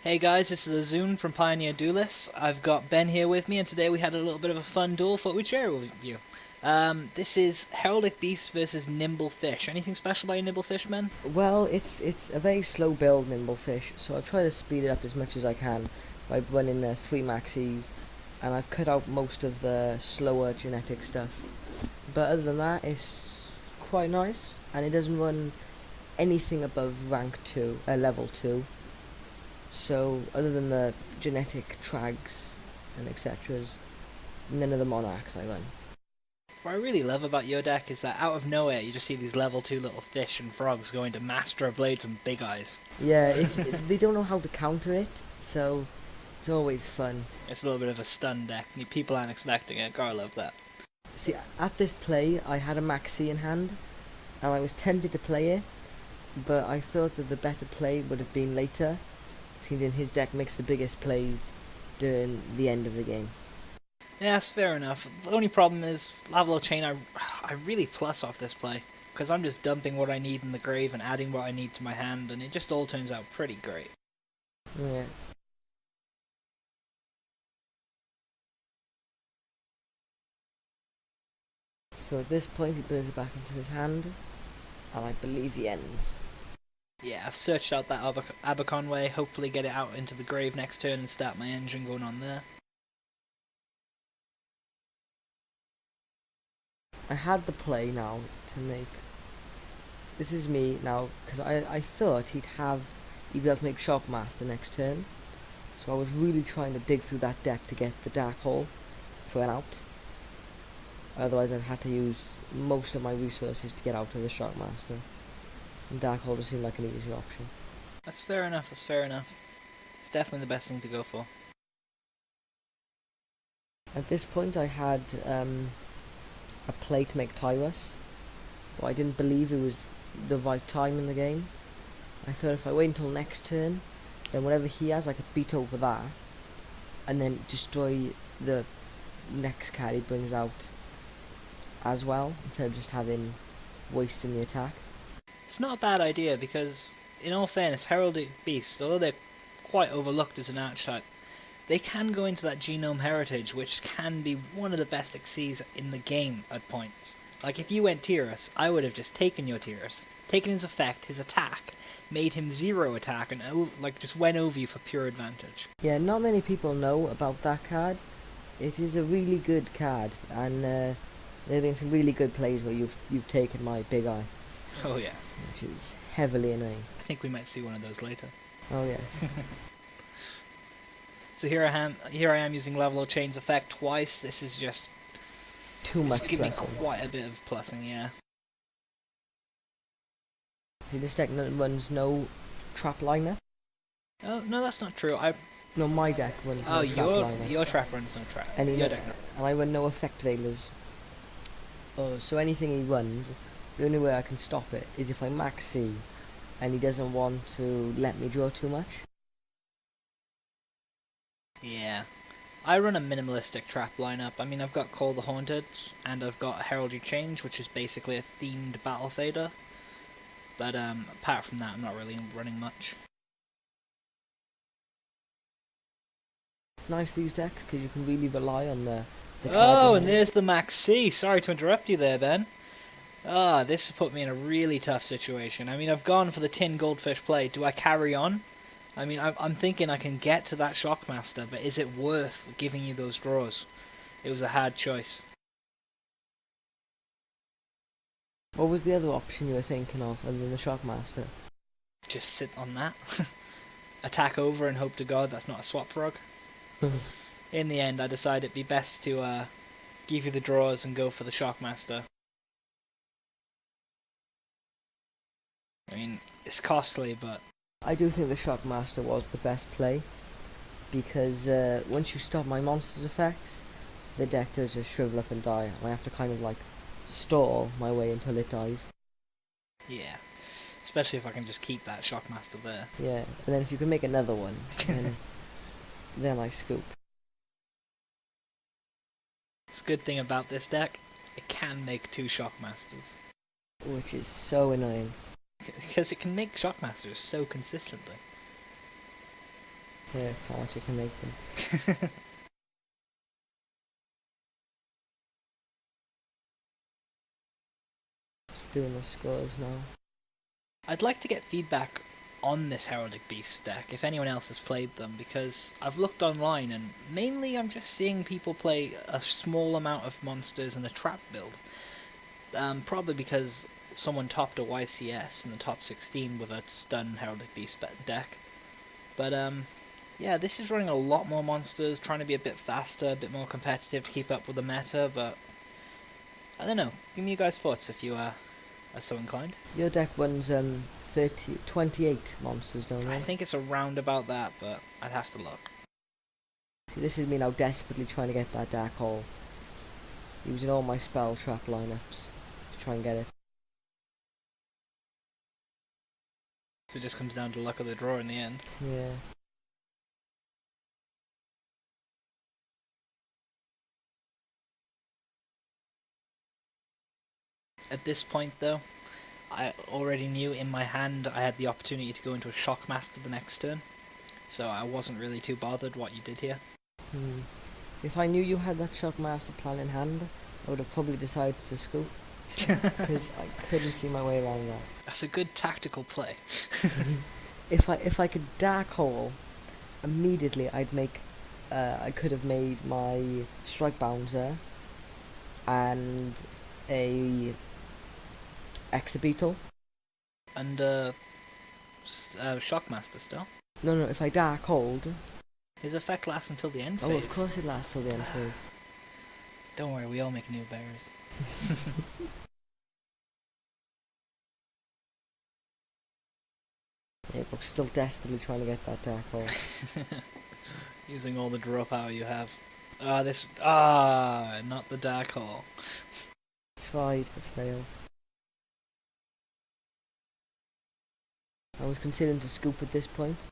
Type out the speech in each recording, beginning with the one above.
Hey guys, this is Ezzune from Pioneer Duelists. I've got Ben here with me, and today we had a little bit of a fun duel. Thought we'd share it with you. This is Heraldic Beast versus Nimble Fish. Anything special about your Nimble Fish, man? Well, it's a very slow build Nimble Fish, so I've tried to speed it up as much as I can by running 3 maxis, and I've cut out most of the slower genetic stuff. But other than that, it's quite nice, and it doesn't run anything above level 2. So, other than the genetic trags and etc's, none of the monarchs I run. What I really love about your deck is that out of nowhere you just see these level 2 little fish and frogs going to Master of Blades and Big Eyes. Yeah, they don't know how to counter it, so it's always fun. It's a little bit of a stun deck. People aren't expecting it. Gotta love that. See, at this play, I had a maxi in hand, and I was tempted to play it, but I thought that the better play would have been later, since in his deck makes the biggest plays during the end of the game. Yeah, that's fair enough. The only problem is, Lavalo Chain, I really plus off this play. Because I'm just dumping what I need in the grave and adding what I need to my hand, and it just all turns out pretty great. Yeah. So at this point, he brings it back into his hand, and I believe he ends. Yeah, I've searched out that Abacon way, hopefully get it out into the grave next turn and start my engine going on there. I had the play now to make... This is me now, because I thought he'd be able to make Shockmaster next turn. So I was really trying to dig through that deck to get the Dark Hole for an out. Otherwise I'd had to use most of my resources to get out of the Shockmaster. And Dark Hole just seemed like an easy option. That's fair enough, that's fair enough. It's definitely the best thing to go for. At this point I had a play to make Tyrus, but I didn't believe it was the right time in the game. I thought if I wait until next turn, then whatever he has I could beat over that, and then destroy the next card he brings out as well, instead of just wasting the attack. It's not a bad idea because, in all fairness, Heraldic Beasts, although they're quite overlooked as an archetype, they can go into that genome heritage, which can be one of the best Xyzs in the game at points. Like, if you went Tyrus, I would have just taken your Tyrus, taken his effect, his attack, made him 0 attack, and just went over you for pure advantage. Yeah, not many people know about that card. It is a really good card, and there have been some really good plays where you've taken my Big Eye. Oh yes. Which is heavily annoying. I think we might see one of those later. Oh yes. So here I am using Level of Chain's effect twice. This is just too much give me plussing. quite a bit of plussing, yeah. See, this deck runs no trap liner. Oh no, that's not true. No, my deck runs no trap liner. Your trap runs no trap. And and I run no effect veilers. Oh, so anything he runs, the only way I can stop it is if I max C, and he doesn't want to let me draw too much. Yeah. I run a minimalistic trap lineup. I mean, I've got Call the Haunted, and I've got Heraldry Change, which is basically a themed battle fader. But apart from that, I'm not really running much. It's nice these decks because you can really rely on the cards. Oh, and there's the Max C. Sorry to interrupt you there, Ben. Ah, this put me in a really tough situation. I mean, I've gone for the tin goldfish play. Do I carry on? I mean, I'm thinking I can get to that Shockmaster, but is it worth giving you those draws? It was a hard choice. What was the other option you were thinking of other than the Shockmaster? Just sit on that. Attack over and hope to God that's not a swap frog. In the end, I decided it'd be best to give you the draws and go for the Shockmaster. I mean, it's costly, but... I do think the Shockmaster was the best play, because once you stop my monster's effects, the deck does just shrivel up and die, and I have to kind of like stall my way until it dies. Yeah, especially if I can just keep that Shockmaster there. Yeah, and then if you can make another one, then I scoop. It's a good thing about this deck, it can make 2 Shockmasters. Which is so annoying. Because it can make Shockmasters so consistently. Yeah, it's how much you can make them. Just doing the scores now. I'd like to get feedback on this Heraldic Beast deck, if anyone else has played them, because I've looked online and mainly I'm just seeing people play a small amount of monsters and a trap build. Probably because someone topped a YCS in the top 16 with a stun Heraldic Beast deck. But yeah, this is running a lot more monsters, trying to be a bit faster, a bit more competitive to keep up with the meta, but I don't know. Give me your guys' thoughts if you are so inclined. Your deck runs 28 monsters, don't I they? think it's around about that, but I'd have to look. See, this is me now desperately trying to get that Dark Hole. Using all my spell trap lineups to try and get it. So it just comes down to luck of the draw in the end. Yeah. At this point, though, I already knew in my hand I had the opportunity to go into a Shockmaster the next turn, so I wasn't really too bothered what you did here. If I knew you had that Shockmaster plan in hand, I would have probably decided to scoop. Because I couldn't see my way around that. That's a good tactical play. If I could Dark Hole, immediately I could have made my Strike Bouncer and a Exabeetle. And Shockmaster still. No, if I Dark Hold. His effect lasts until the end phase. Oh, of course it lasts till the end phase. Don't worry, we all make new bears. Yeah, but still desperately trying to get that Dark Hole. Using all the draw power you have. Not the Dark Hole. Tried but failed. I was considering to scoop at this point.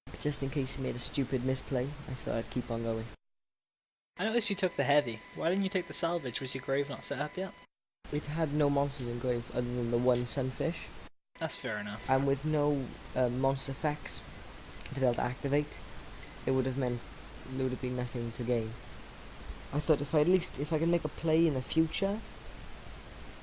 But just in case he made a stupid misplay, I thought I'd keep on going. I noticed you took the heavy. Why didn't you take the salvage? Was your grave not set up yet? It had no monsters in grave other than the one sunfish. That's fair enough. And with no monster effects to be able to activate, it would have meant there would have been nothing to gain. I thought if I can make a play in the future,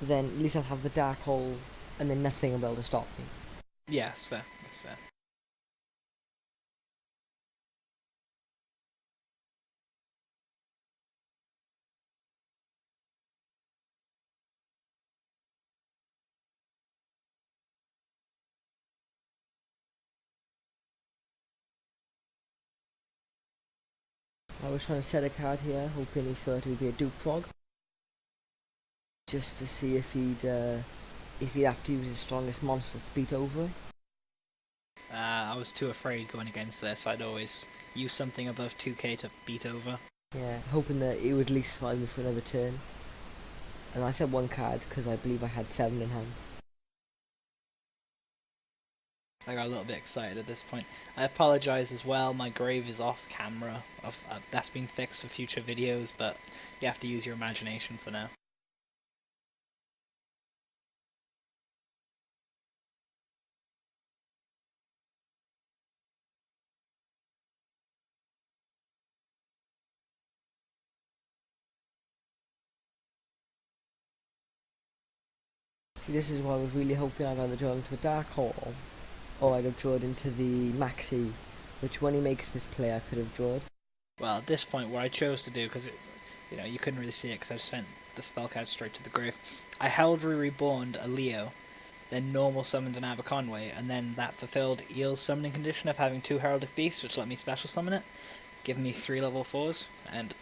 then at least I'd have the Dark Hole and then nothing will be able to stop me. Yeah, that's fair. That's fair. I was trying to set a card here, hoping he thought it would be a Duke Frog, just to see if he'd have to use his strongest monster to beat over. I was too afraid going against this. I'd always use something above 2k to beat over. Yeah, hoping that he would at least survive me for another turn. And I said one card because I believe I had 7 in hand. I got a little bit excited at this point. I apologise as well, my grave is off camera. That's been fixed for future videos, but you have to use your imagination for now. See, this is what I was really hoping. I'd either draw into a Dark Hole, or I'd have drawn into the Maxi, which when he makes this play I could have drawn. Well, at this point, what I chose to do, because you couldn't really see it because I sent the spell card straight to the grave, I Heraldry Reborned a Leo, then normal summoned an Aberconway, and then that fulfilled Eel's summoning condition of having 2 Heraldic Beasts, which let me special summon it, giving me 3 level 4s, and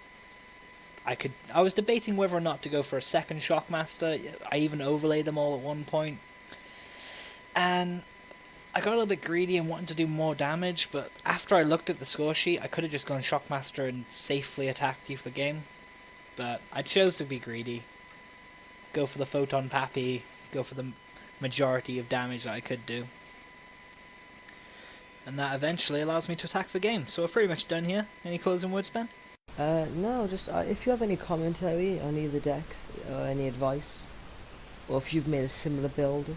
I was debating whether or not to go for a second Shockmaster. I even overlaid them all at one point, and I got a little bit greedy and wanted to do more damage, but after I looked at the score sheet, I could have just gone Shockmaster and safely attacked you for game, but I chose to be greedy, go for the Photon Pappy, go for the majority of damage that I could do, and that eventually allows me to attack for game. So we're pretty much done here. Any closing words, Ben? No, just if you have any commentary on either decks, or any advice, or if you've made a similar build,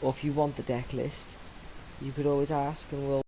or if you want the deck list, you could always ask and we'll